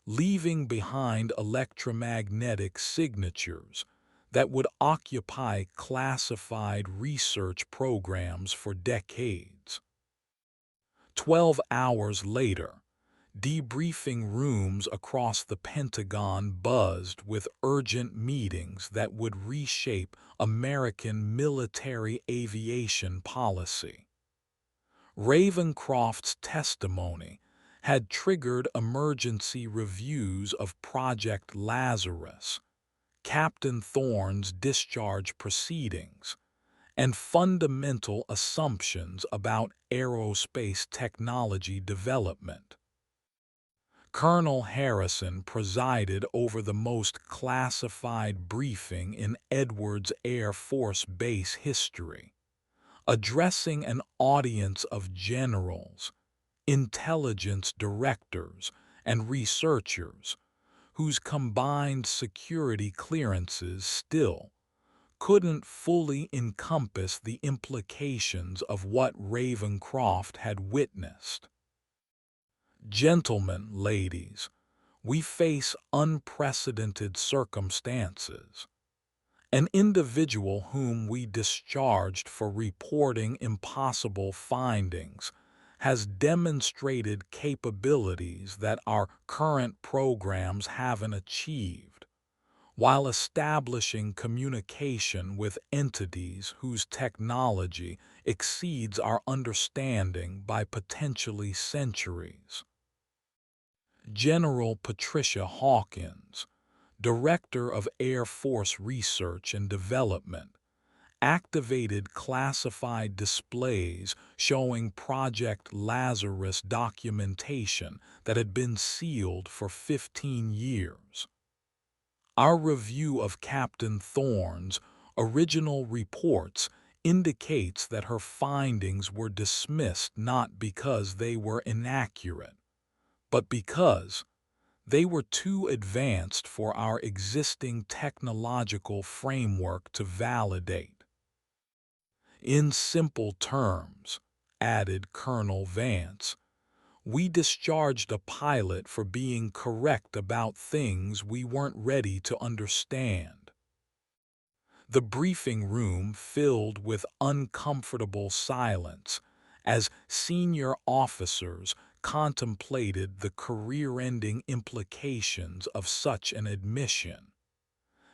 leaving behind electromagnetic signatures that would occupy classified research programs for decades. 12 hours later, Debriefing rooms across the Pentagon buzzed with urgent meetings that would reshape American military aviation policy. Ravencroft's testimony had triggered emergency reviews of Project Lazarus, Captain Thorne's discharge proceedings, and fundamental assumptions about aerospace technology development. Colonel Harrison presided over the most classified briefing in Edwards Air Force Base history, addressing an audience of generals, intelligence directors, and researchers whose combined security clearances still couldn't fully encompass the implications of what Ravencroft had witnessed. Gentlemen, ladies, we face unprecedented circumstances. An individual whom we discharged for reporting impossible findings has demonstrated capabilities that our current programs haven't achieved, while establishing communication with entities whose technology exceeds our understanding by potentially centuries. General Patricia Hawkins, Director of Air Force Research and Development, activated classified displays showing Project Lazarus documentation that had been sealed for 15 years. Our review of Captain Thorne's original reports indicates that her findings were dismissed not because they were inaccurate, but because they were too advanced for our existing technological framework to validate. In simple terms, added Colonel Vance, we discharged a pilot for being correct about things we weren't ready to understand. The briefing room filled with uncomfortable silence as senior officers contemplated the career-ending implications of such an admission.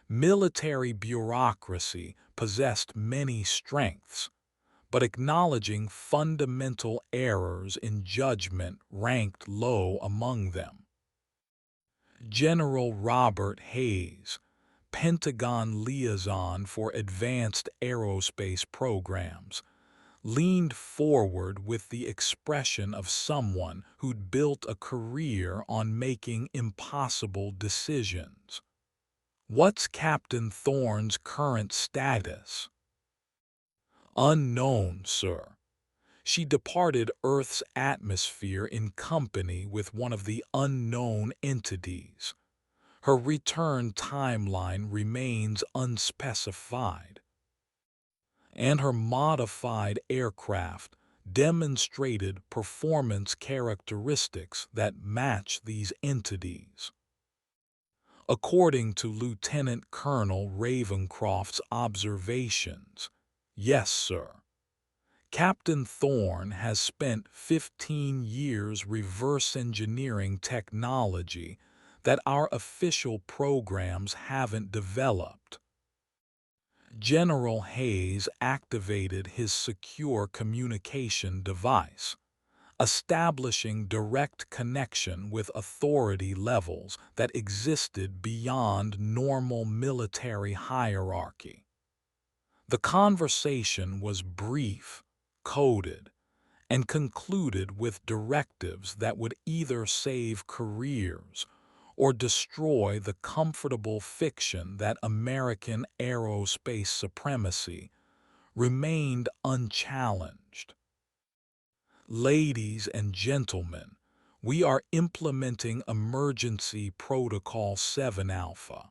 Military bureaucracy possessed many strengths, but acknowledging fundamental errors in judgment ranked low among them. General Robert Hayes, Pentagon liaison for advanced aerospace programs, leaned forward with the expression of someone who'd built a career on making impossible decisions. What's Captain Thorne's current status? Unknown, sir. She departed Earth's atmosphere in company with one of the unknown entities. Her return timeline remains unspecified, and her modified aircraft demonstrated performance characteristics that match these entities. According to Lieutenant Colonel Ravencroft's observations, yes, sir. Captain Thorne has spent 15 years reverse engineering technology that our official programs haven't developed. General Hayes activated his secure communication device, establishing direct connection with authority levels that existed beyond normal military hierarchy. The conversation was brief, coded, and concluded with directives that would either save careers or destroy the comfortable fiction that American aerospace supremacy remained unchallenged. Ladies and gentlemen, we are implementing Emergency Protocol 7 Alpha.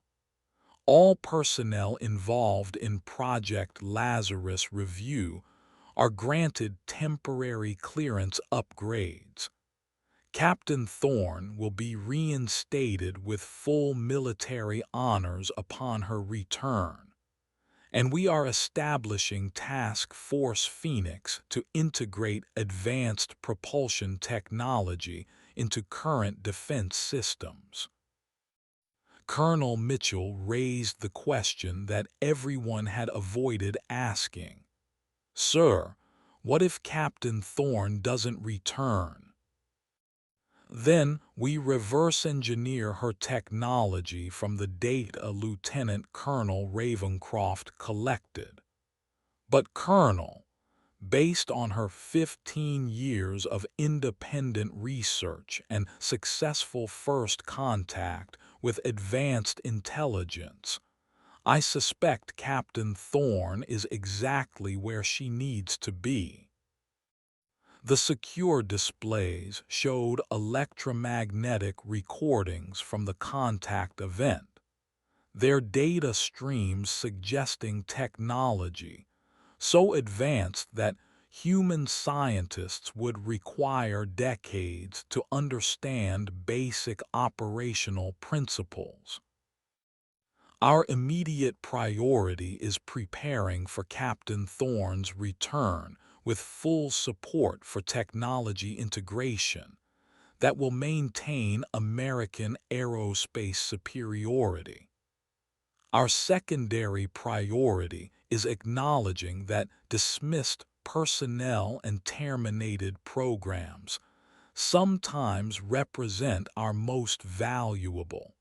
All personnel involved in Project Lazarus review are granted temporary clearance upgrades. Captain Thorne will be reinstated with full military honors upon her return, and we are establishing Task Force Phoenix to integrate advanced propulsion technology into current defense systems. Colonel Mitchell raised the question that everyone had avoided asking. "Sir, what if Captain Thorne doesn't return?" Then we reverse engineer her technology from the data Lieutenant Colonel Ravencroft collected. But Colonel, based on her 15 years of independent research and successful first contact with advanced intelligence, I suspect Captain Thorne is exactly where she needs to be. The secure displays showed electromagnetic recordings from the contact event, their data streams suggesting technology so advanced that human scientists would require decades to understand basic operational principles. Our immediate priority is preparing for Captain Thorne's return with full support for technology integration that will maintain American aerospace superiority. Our secondary priority is acknowledging that dismissed personnel and terminated programs sometimes represent our most valuable